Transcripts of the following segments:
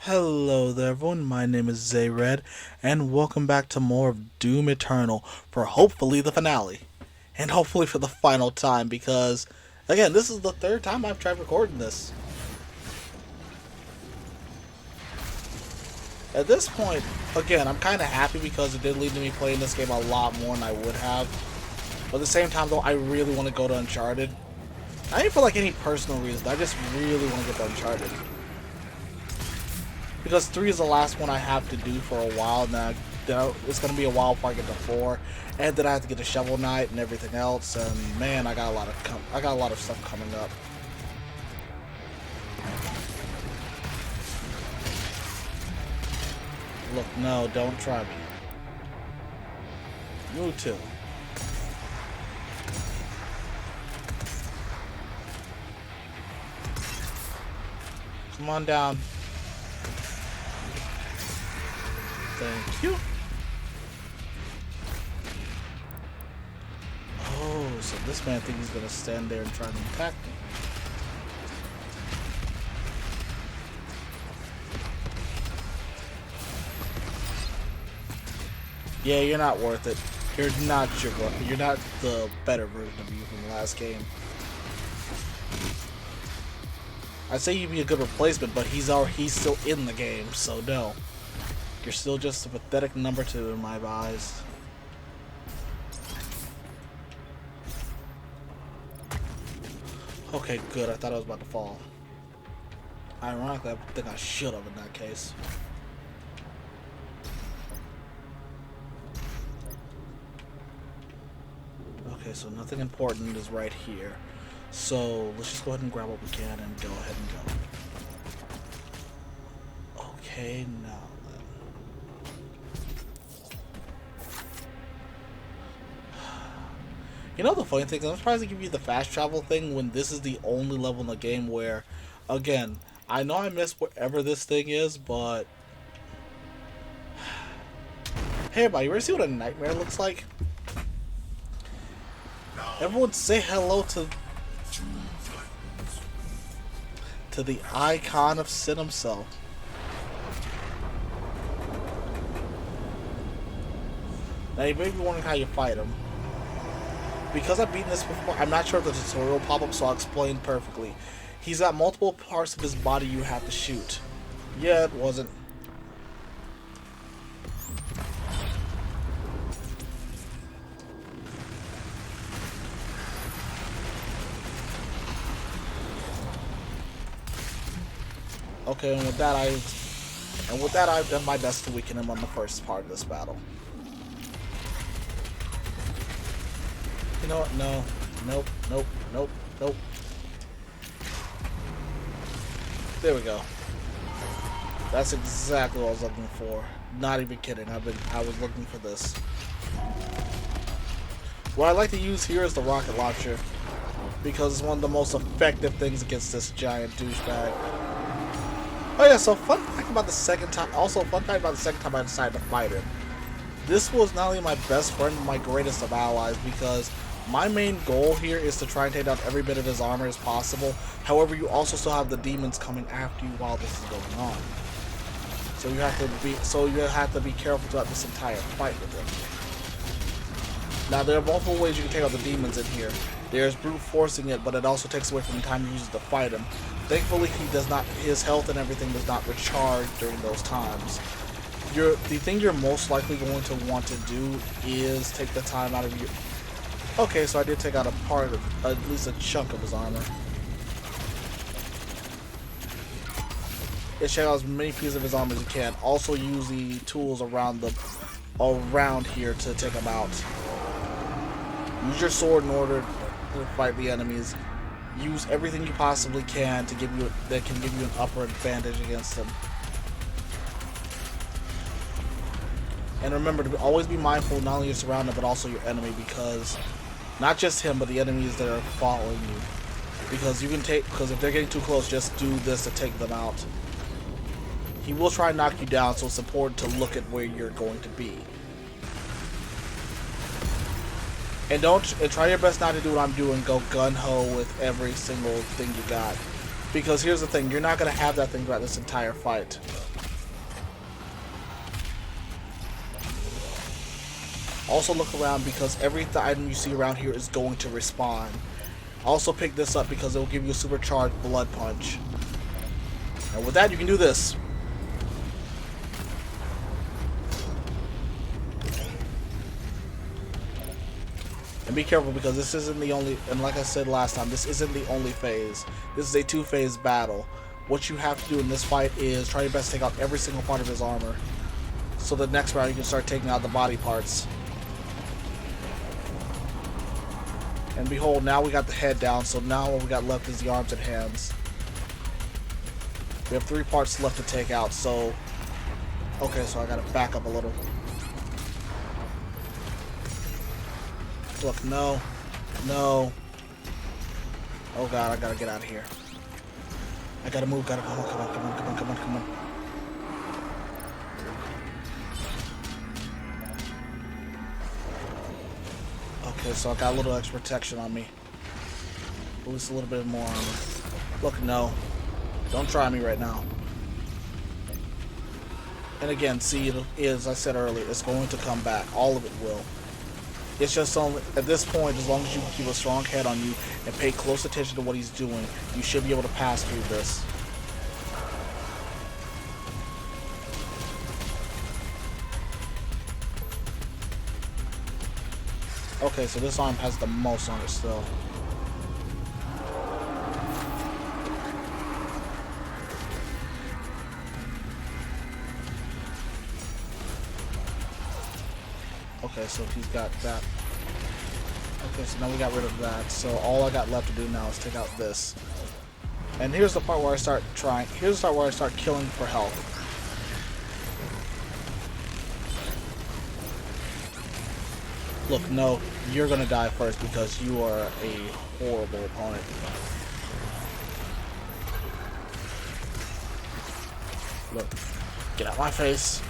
Hello there everyone, my name is Zayred, and welcome back to more of Doom Eternal for hopefully the finale. And hopefully for the final time, because, again, this is the third time I've tried recording this. At this point, again, I'm kind of happy because it did lead to me playing this game a lot more than I would have. But at the same time, though, I really want to go to Uncharted. I ain't for like any personal reason, I just really want to get to Uncharted. Because 3 is the last one I have to do for a while now. It's going to be a while before I get to 4. And then I have to get to Shovel Knight and everything else. And man, I got a lot of stuff coming up. Look, no, don't try me. You too. Come on down. Thank you. Oh, so this man thinks he's gonna stand there and try to attack me. Yeah, you're not worth it. You're not the better version of you from the last game. I'd say you'd be a good replacement, but he's still in the game, so no. You're still just a pathetic number 2 in my eyes. Okay, good. I thought I was about to fall. Ironically, I think I should have in that case. Okay, so nothing important is right here. So let's just go ahead and grab what we can and go ahead and go. Okay, now. You know the funny thing is, I'm surprised they give you the fast travel thing when this is the only level in the game where, again, I know I missed wherever this thing is, but... Hey everybody, you ready to see what a nightmare looks like? Everyone say hello to the icon of Sin himself. Now you may be wondering how you fight him. Because I've beaten this before, I'm not sure if the tutorial will pop up, so I'll explain perfectly. He's got multiple parts of his body you have to shoot. Yeah, it wasn't. Okay, and with that I've done my best to weaken him on the first part of this battle. You know what? No. Nope. Nope. Nope. Nope. There we go. That's exactly what I was looking for. Not even kidding. I was looking for this. What I like to use here is the rocket launcher, because it's one of the most effective things against this giant douchebag. Oh yeah, so fun fact about the second time. Also, fun fact about the second time I decided to fight him. This was not only my best friend, but my greatest of allies, because my main goal here is to try and take down every bit of his armor as possible. However, you also still have the demons coming after you while this is going on. So you have to be careful throughout this entire fight with him. Now there are multiple ways you can take out the demons in here. There's brute forcing it, but it also takes away from the time you use it to fight him. Thankfully, his health and everything does not recharge during those times. The thing you're most likely going to want to do is take the time out of your... Okay, so I did take out a part of, at least a chunk of his armor. Yeah, check out as many pieces of his armor as you can. Also use the tools around here to take him out. Use your sword in order to fight the enemies. Use everything you possibly can to give you an upper advantage against them. And remember to always be mindful not only your surrounding but also your enemy, because not just him but the enemies that are following you. Because if they're getting too close, just do this to take them out. He will try and knock you down, so it's important to look at where you're going to be. And try your best not to do what I'm doing, go gun-ho with every single thing you got. Because here's the thing, you're not going to have that thing throughout this entire fight. Also look around because every item you see around here is going to respawn. Also pick this up because it will give you a supercharged blood punch. And with that, you can do this. And be careful because this isn't the only, and like I said last time, this isn't the only phase. This is a two-phase battle. What you have to do in this fight is try your best to take out every single part of his armor. So the next round you can start taking out the body parts. And behold, now we got the head down, so now what we got left is the arms and hands. We have 3 parts left to take out, so... Okay, so I gotta back up a little. Look, no. No. Oh god, I gotta get out of here. I gotta move, gotta come on, come on, come on, come on, come on, come on. Okay, so I got a little extra protection on me. At least a little bit more armor. Look, no. Don't try me right now. And again, see, as I said earlier, it's going to come back. All of it will. It's just only, at this point, as long as you keep a strong head on you and pay close attention to what he's doing, you should be able to pass through this. Okay, so this arm has the most on it still. Okay, so he's got that. Okay, so now we got rid of that. So all I got left to do now is take out this. And here's the part where I start trying. Here's the part where I start killing for health. Look, no, you're gonna die first because you are a horrible opponent. Look, get out my face.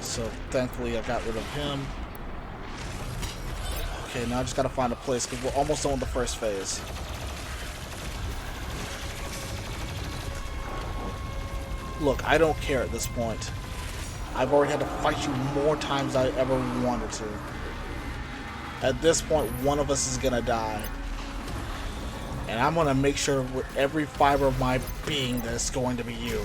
So thankfully I got rid of him. Okay, now I just gotta find a place because we're almost done with the first phase. Look, I don't care at this point. I've already had to fight you more times than I ever wanted to. At this point, one of us is gonna die. And I'm gonna make sure with every fiber of my being that it's going to be you.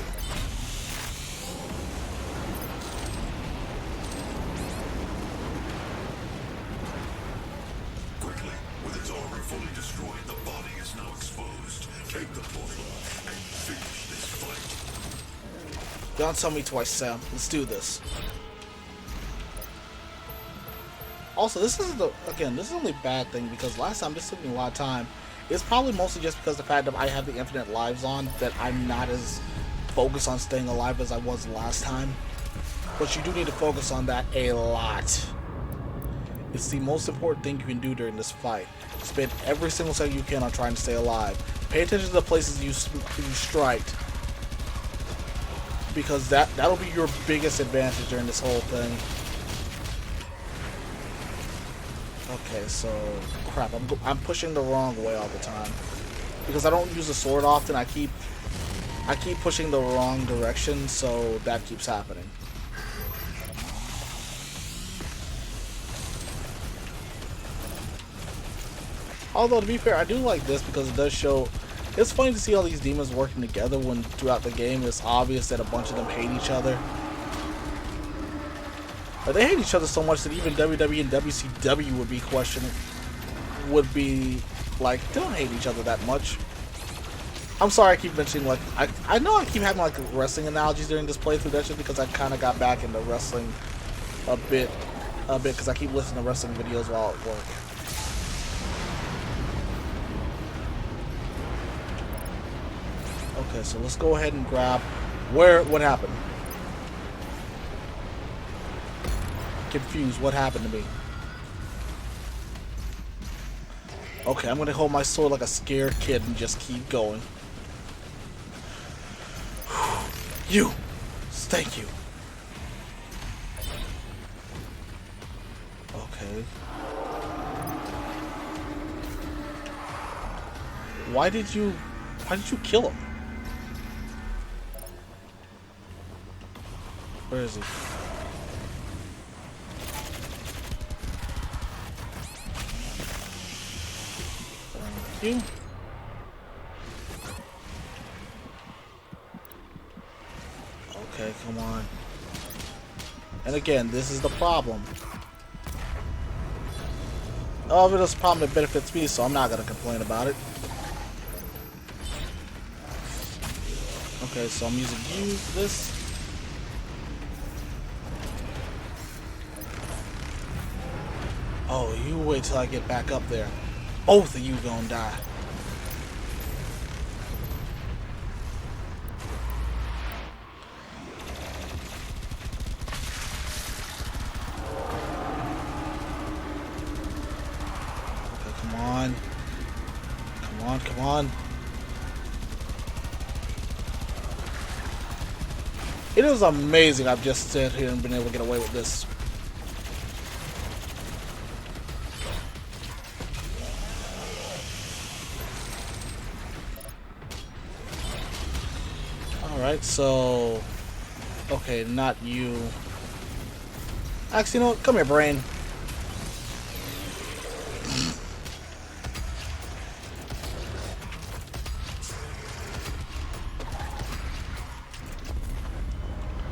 Quickly, with its armor fully destroyed, the body is now exposed. Take the portal and finish this fight. Don't tell me twice, Sam. Let's do this. Also, this isn't the, again, this is the only bad thing because last time this took me a lot of time. It's probably mostly just because the fact that I have the infinite lives on that I'm not as focused on staying alive as I was last time. But you do need to focus on that a lot. It's the most important thing you can do during this fight. Spend every single second you can on trying to stay alive. Pay attention to the places you striked. Because that'll be your biggest advantage during this whole thing. Okay, so crap. I'm pushing the wrong way all the time because I don't use the sword often. I keep pushing the wrong direction, so that keeps happening. Although to be fair, I do like this because it does show. It's funny to see all these demons working together when throughout the game it's obvious that a bunch of them hate each other. But they hate each other so much that even WWE and WCW would be questioning, would be like, they don't hate each other that much. I'm sorry I keep mentioning, like, I know I keep having like wrestling analogies during this playthrough. That's just because I kind of got back into wrestling a bit because I keep listening to wrestling videos while at work. Okay, so let's go ahead and grab what happened? Confused. What happened to me? Okay, I'm gonna hold my sword like a scared kid and just keep going. You! Thank you. Okay. Why did you kill him? Where is he? Thank you. Okay, come on. And again, this is the problem. Oh, but it's a problem that benefits me, so I'm not gonna complain about it. Okay, so I'm using this. Oh, you wait till I get back up there. Both of you gonna die. Okay, come on. Come on, come on. It is amazing I've just sat here and been able to get away with this. Alright, so... Okay, not you. Actually, you know what? Come here, brain.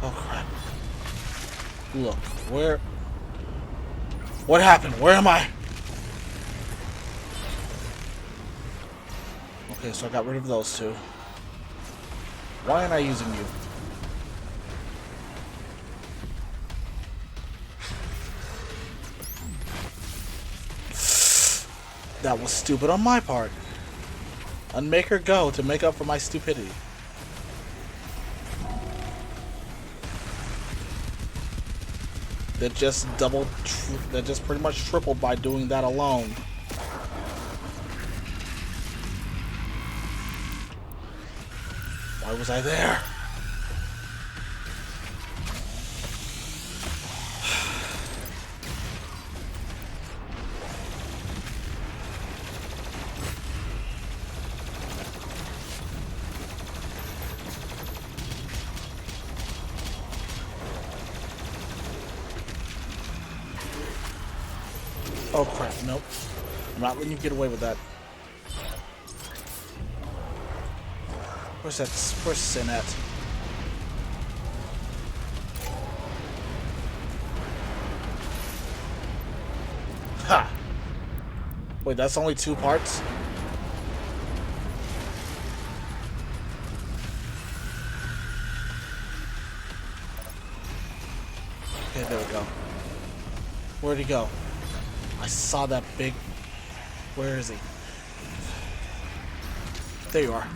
Oh, crap. Look, where... What happened? Where am I? Okay, so I got rid of those two. Why aren't I using you? That was stupid on my part. Unmake her go to make up for my stupidity. That just that just pretty much tripled by doing that alone. Why was I there? Oh crap, nope. I'm not letting you get away with that. Where's Sin at? Ha! Wait, that's only 2 parts? Okay, there we go. Where'd he go? I saw that big... Where is he? There you are.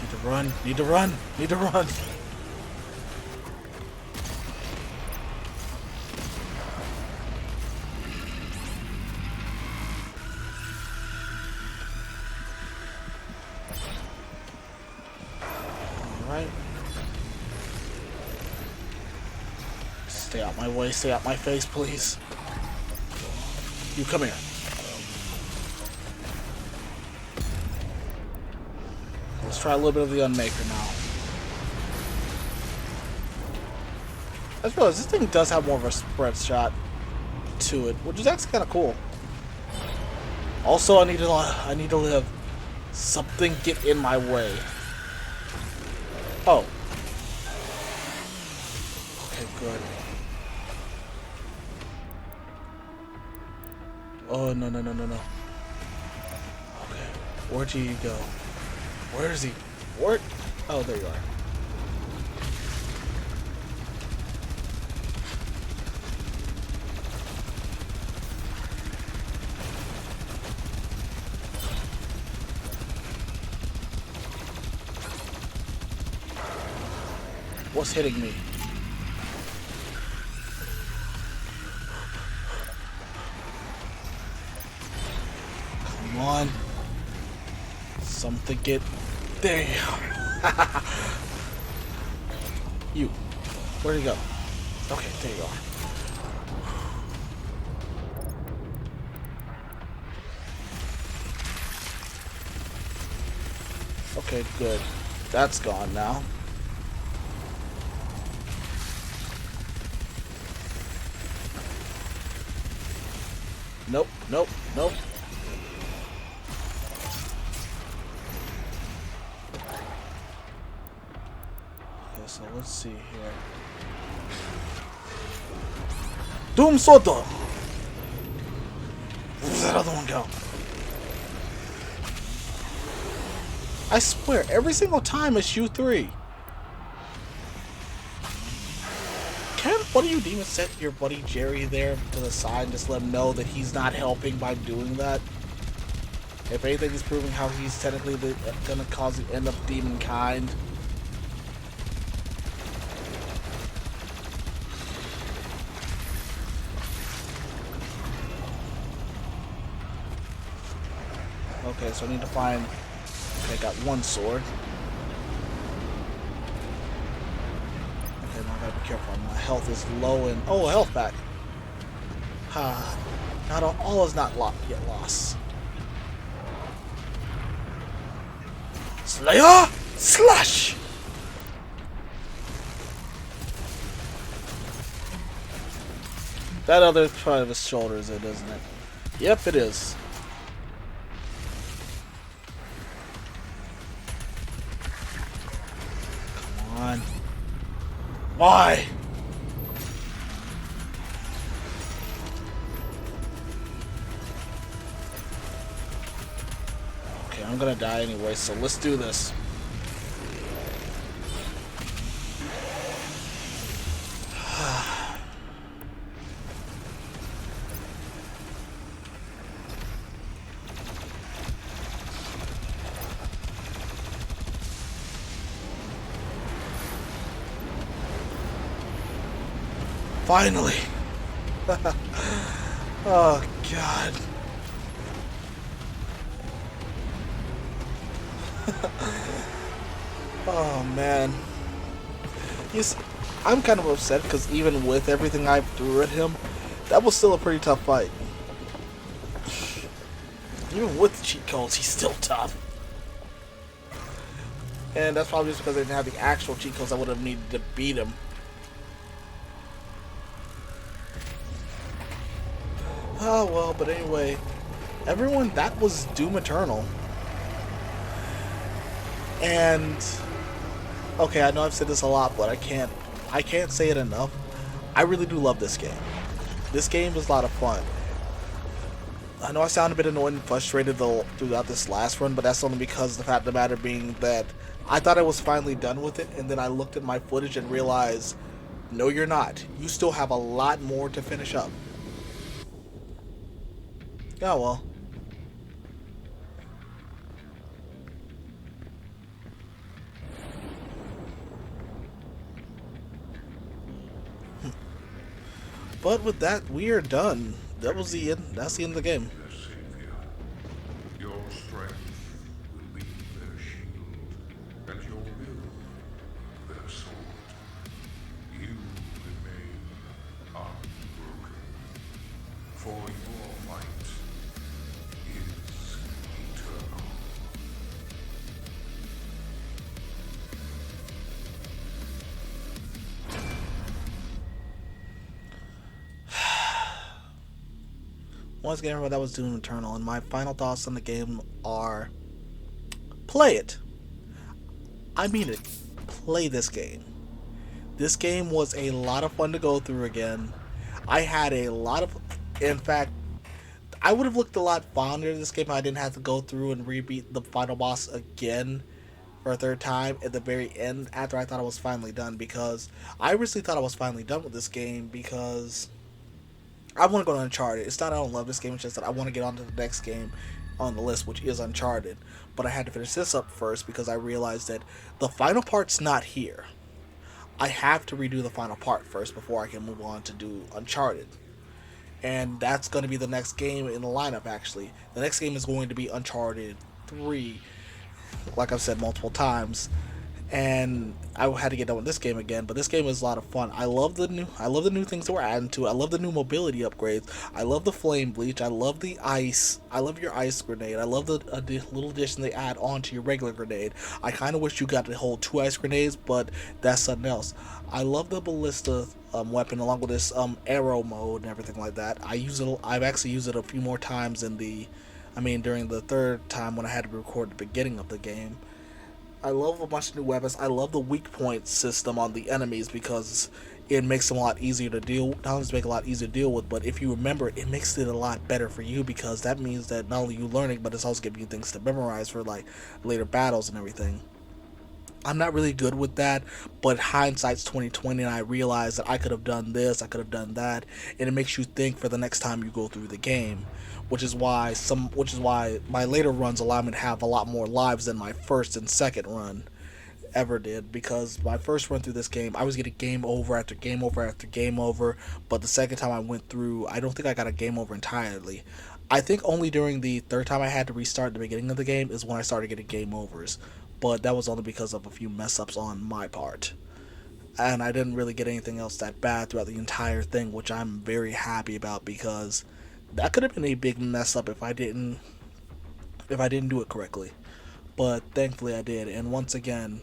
Need to run. Need to run. Need to run. Alright. Stay out my way. Stay out my face, please. You come here. Let's try a little bit of the Unmaker now. I just realized this thing does have more of a spread shot to it, which is actually kind of cool. Also, I need to live. Something get in my way. Oh. Okay, good. Oh, no, no, no, no, no. Okay. Where'd you go? Where is he? Where? Oh, there you are. What's hitting me? Come on. Something get... There you go. You. Where'd he go? Okay, there you are. Okay, good. That's gone now. Nope, nope, nope. Okay, so let's see here. Doom Soto! Where's that other one go? I swear, every single time it's you three. Can one of you demons set your buddy Jerry there to the side and just let him know that he's not helping by doing that? If anything, he's proving how he's technically gonna cause the end of demon kind. Okay, so I need to find... Okay, I got one sword. Okay, now I gotta be careful. My health is low and... Oh, a health pack! Ha. Not all is not yet lost. Slayer! Slash! That other part of his shoulder is it, isn't it? Yep, it is. Come on. Why? Okay, I'm gonna die anyway, so let's do this. Finally! Oh, God. Oh, man. Yes, I'm kind of upset because even with everything I threw at him, that was still a pretty tough fight. Even with the cheat codes, he's still tough. And that's probably just because I didn't have the actual cheat codes I would have needed to beat him. Oh well, but anyway, everyone, that was Doom Eternal. And okay, I know I've said this a lot, but I can't say it enough. I really do love this game. This game was a lot of fun. I know I sound a bit annoyed and frustrated throughout this last run, but that's only because the fact of the matter being that I thought I was finally done with it, and then I looked at my footage and realized, no, you're not. You still have a lot more to finish up. Oh well. But with that, we are done. That was the end. That's the end of the game. Their savior. Your strength will be their shield, and your will their sword. You remain unbroken, for your might is eternal. Once again, everyone, that was Doom Eternal, and my final thoughts on the game are: play it. I mean it. Play this game. This game was a lot of fun to go through again. I had a lot of... In fact, I would have looked a lot fonder of this game if I didn't have to go through and rebeat the final boss again for a third time at the very end after I thought I was finally done, because I originally thought I was finally done with this game because I want to go to Uncharted. It's not I don't love this game, it's just that I want to get on to the next game on the list, which is Uncharted. But I had to finish this up first because I realized that the final part's not here. I have to redo the final part first before I can move on to do Uncharted. And that's going to be the next game in the lineup, actually. The next game is going to be Uncharted 3, like I've said multiple times. and I had to get done with this game again. But this game is a lot of fun. I love the new things that we're adding to it. I love the new mobility upgrades. I love the flame bleach. I love the ice. I love your ice grenade. I love the little addition they add on to your regular grenade. I kind of wish you got to hold 2 ice grenades, but that's something else. I love the ballista weapon along with this arrow mode and everything like that. I use it. I've actually used it a few more times during the third time when I had to record the beginning of the game. I love a bunch of new weapons. I love the weak point system on the enemies because it makes them a lot easier to deal. Not only does it make it a lot easier to deal with, but if you remember, it makes it a lot better for you because that means that not only you learning, but it's also giving you things to memorize for like later battles and everything. I'm not really good with that, but hindsight's 2020, and I realized that I could have done this, I could have done that, and it makes you think for the next time you go through the game, which is why my later runs allow me to have a lot more lives than my first and second run ever did. Because my first run through this game, I was getting game over after game over after game over, but the second time I went through, I don't think I got a game over entirely. I think only during the third time I had to restart the beginning of the game is when I started getting game overs, but that was only because of a few mess ups on my part. And I didn't really get anything else that bad throughout the entire thing, which I'm very happy about because that could have been a big mess up if I didn't do it correctly. But thankfully I did. And once again,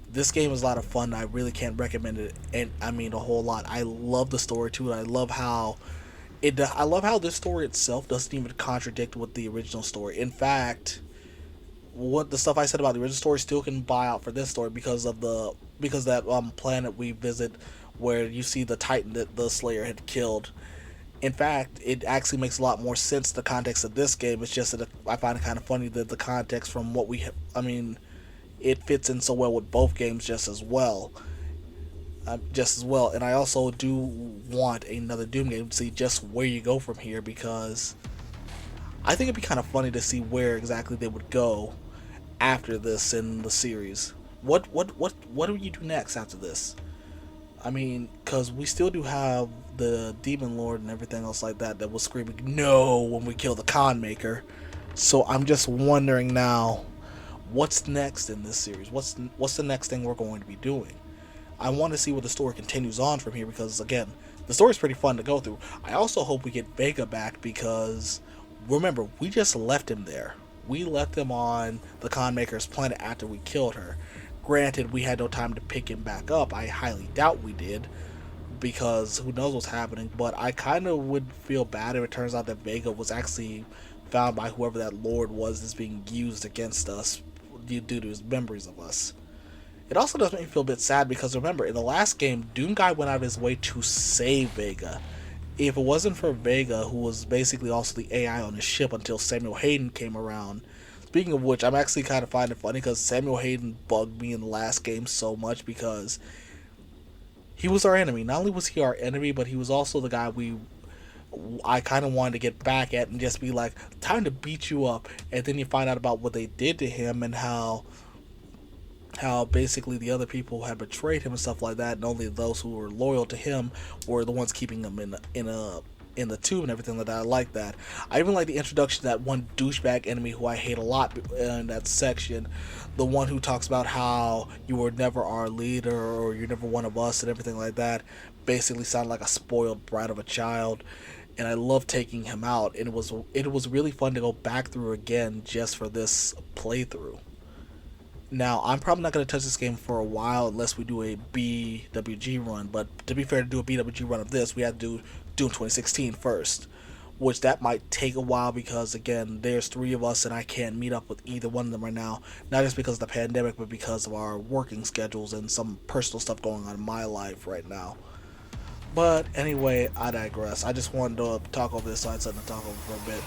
this game is a lot of fun. I really can't recommend it, and I mean a whole lot. I love the story to it. I love how this story itself doesn't even contradict with the original story. In fact, what the stuff I said about the original story still can buy out for this story because that planet we visit where you see the Titan that the Slayer had killed. In fact, it actually makes a lot more sense the context of this game. It's just that I find it kind of funny that the context from what we it fits in so well with both games just as well. And I also do want another Doom game to see just where you go from here because I think it'd be kind of funny to see where exactly they would go after this in the series. What do you do next after this? I mean, because we still do have the Demon Lord and everything else like that was screaming no when we kill the Con Maker. So I'm just wondering now, what's next in this series? What's the next thing we're going to be doing? I want to see where the story continues on from here because again, the story's pretty fun to go through. I also hope we get Vega back because remember, we just left him there. We left him on the Con Maker's planet after we killed her. Granted, we had no time to pick him back up. I highly doubt we did, because who knows what's happening. But I kind of would feel bad if it turns out that Vega was actually found by whoever that Lord was that's being used against us due to his memories of us. It also does make me feel a bit sad because remember, in the last game, Doomguy went out of his way to save Vega. If it wasn't for Vega, who was basically also the AI on the ship until Samuel Hayden came around. Speaking of which, I'm actually kind of finding it funny because Samuel Hayden bugged me in the last game so much because he was our enemy. Not only was he our enemy, but he was also the guy I kind of wanted to get back at and just be like, time to beat you up. And then you find out about what they did to him and how basically the other people had betrayed him and stuff like that, and only those who were loyal to him were the ones keeping him in the tube and everything like that. I like that. I even like the introduction to that one douchebag enemy who I hate a lot in that section. The one who talks about how you were never our leader or you're never one of us and everything like that. Basically sounded like a spoiled brat of a child. And I love taking him out. And it was really fun to go back through again just for this playthrough. Now, I'm probably not going to touch this game for a while unless we do a BWG run, but to be fair, to do a BWG run of this, we have to do Doom 2016 first, which that might take a while because, again, there's 3 of us and I can't meet up with either one of them right now, not just because of the pandemic, but because of our working schedules and some personal stuff going on in my life right now. But anyway, I digress. I just wanted to talk over this, so I had something to talk over for a bit.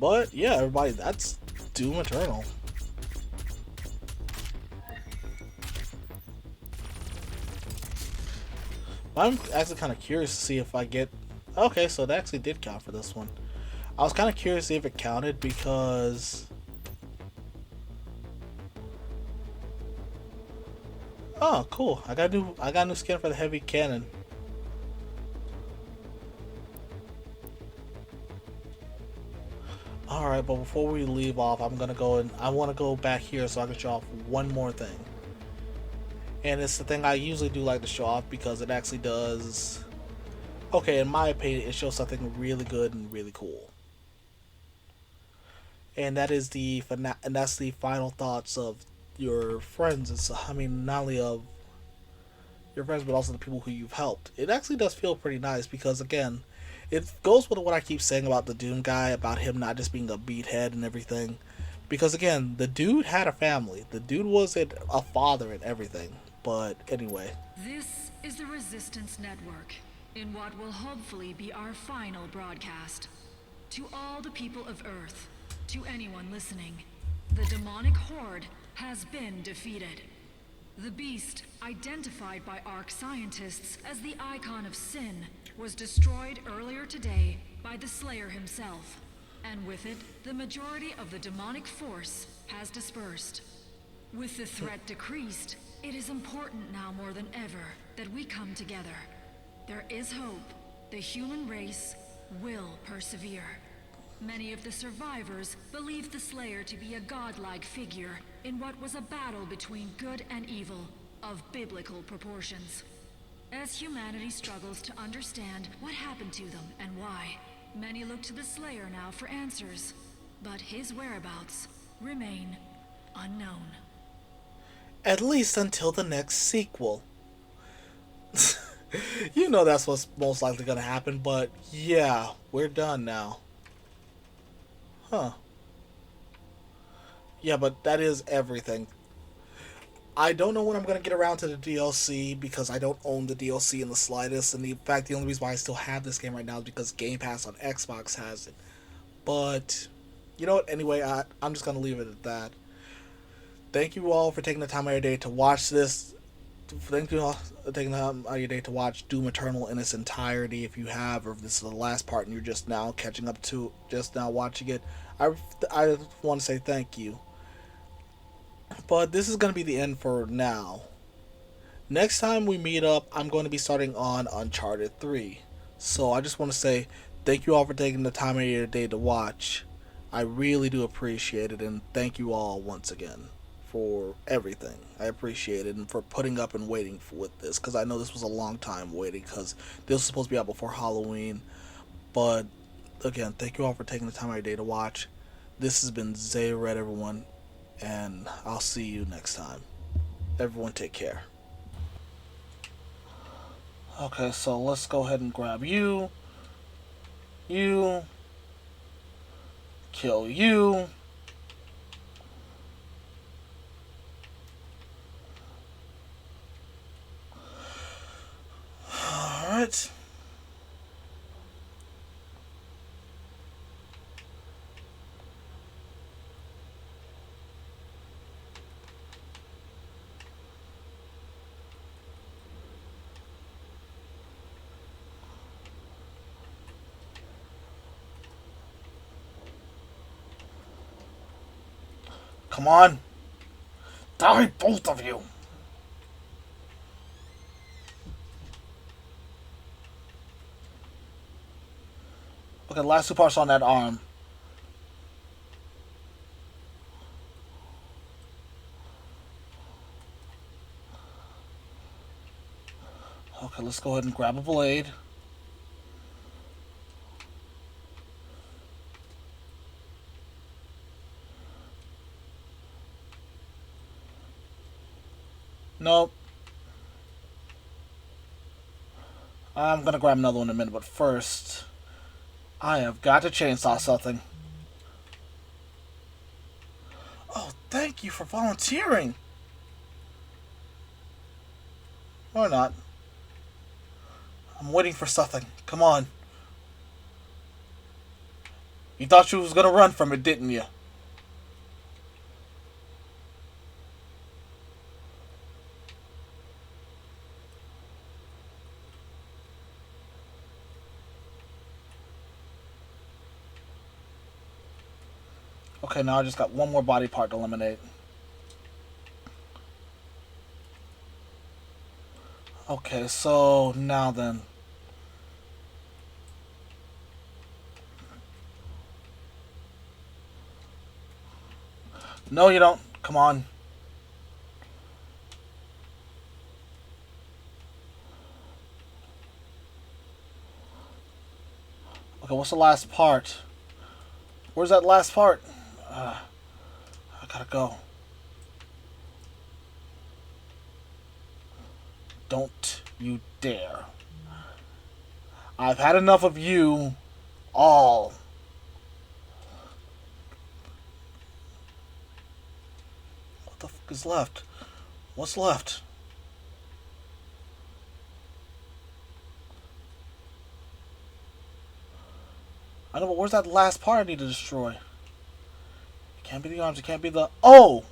But yeah, everybody, that's Doom Eternal. I'm actually kind of curious to see if I get... Okay, so it actually did count for this one. I was kind of curious to see if it counted because... Oh, cool. I got a new skin for the heavy cannon. Alright. Alright, but before we leave off, I'm gonna go and I want to go back here so I can show off one more thing. And it's the thing I usually do like to show off because it actually does. Okay, in my opinion, it shows something really good and really cool. And that is and that's the final thoughts of your friends. I mean, not only of your friends, but also the people who you've helped. It actually does feel pretty nice because, again, it goes with what I keep saying about the Doom guy, about him not just being a beathead and everything. Because, again, the dude had a family. The dude was a father and everything. But anyway. This is the Resistance Network, in what will hopefully be our final broadcast. To all the people of Earth, to anyone listening, the demonic horde has been defeated. The beast, identified by ARC scientists as the icon of sin, was destroyed earlier today by the Slayer himself. And with it, the majority of the demonic force has dispersed. With the threat decreased, it is important now more than ever that we come together. There is hope. The human race will persevere. Many of the survivors believe the Slayer to be a godlike figure in what was a battle between good and evil of biblical proportions. As humanity struggles to understand what happened to them and why, many look to the Slayer now for answers, but his whereabouts remain unknown. At least until the next sequel. You know that's what's most likely going to happen, but yeah, we're done now. Huh. Yeah, but that is everything. I don't know when I'm going to get around to the DLC because I don't own the DLC in the slightest. And in fact, the only reason why I still have this game right now is because Game Pass on Xbox has it. But, you know what? Anyway, I'm just going to leave it at that. Thank you all for taking the time out of your day to watch this. Thank you all for taking the time out of your day to watch Doom Eternal in its entirety. If you have, or if this is the last part and you're just now catching up to, just now watching it, I want to say thank you. But this is going to be the end for now. Next time we meet up, I'm going to be starting on Uncharted 3. So I just want to say thank you all for taking the time out of your day to watch. I really do appreciate it, and thank you all once again for everything. I appreciate it, and for putting up and waiting with this, because I know this was a long time waiting, because this was supposed to be out before Halloween. But again, thank you all for taking the time out of your day to watch. This has been Zay Red, everyone, and I'll see you next time. Everyone take care. Okay, so let's go ahead and grab you. You. Kill you. Alright. Come on. Die, both of you. Okay, last two parts on that arm. Okay, let's go ahead and grab a blade. Nope. I'm gonna grab another one in a minute, but first, I have got to chainsaw something. Oh, thank you for volunteering. Or not. I'm waiting for something. Come on. You thought you was gonna run from it, didn't you? Okay, now I just got one more body part to eliminate. Okay, so now then. No, you don't. Come on. Okay, what's the last part? Where's that last part? I gotta go. Don't you dare. I've had enough of you all. What the fuck is left? What's left? I know, but where's that last part I need to destroy? It can't be the arms. It can't be the... Oh!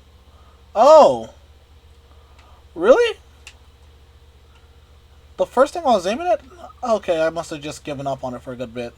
Oh! Really? The first thing I was aiming at? Okay, I must have just given up on it for a good bit.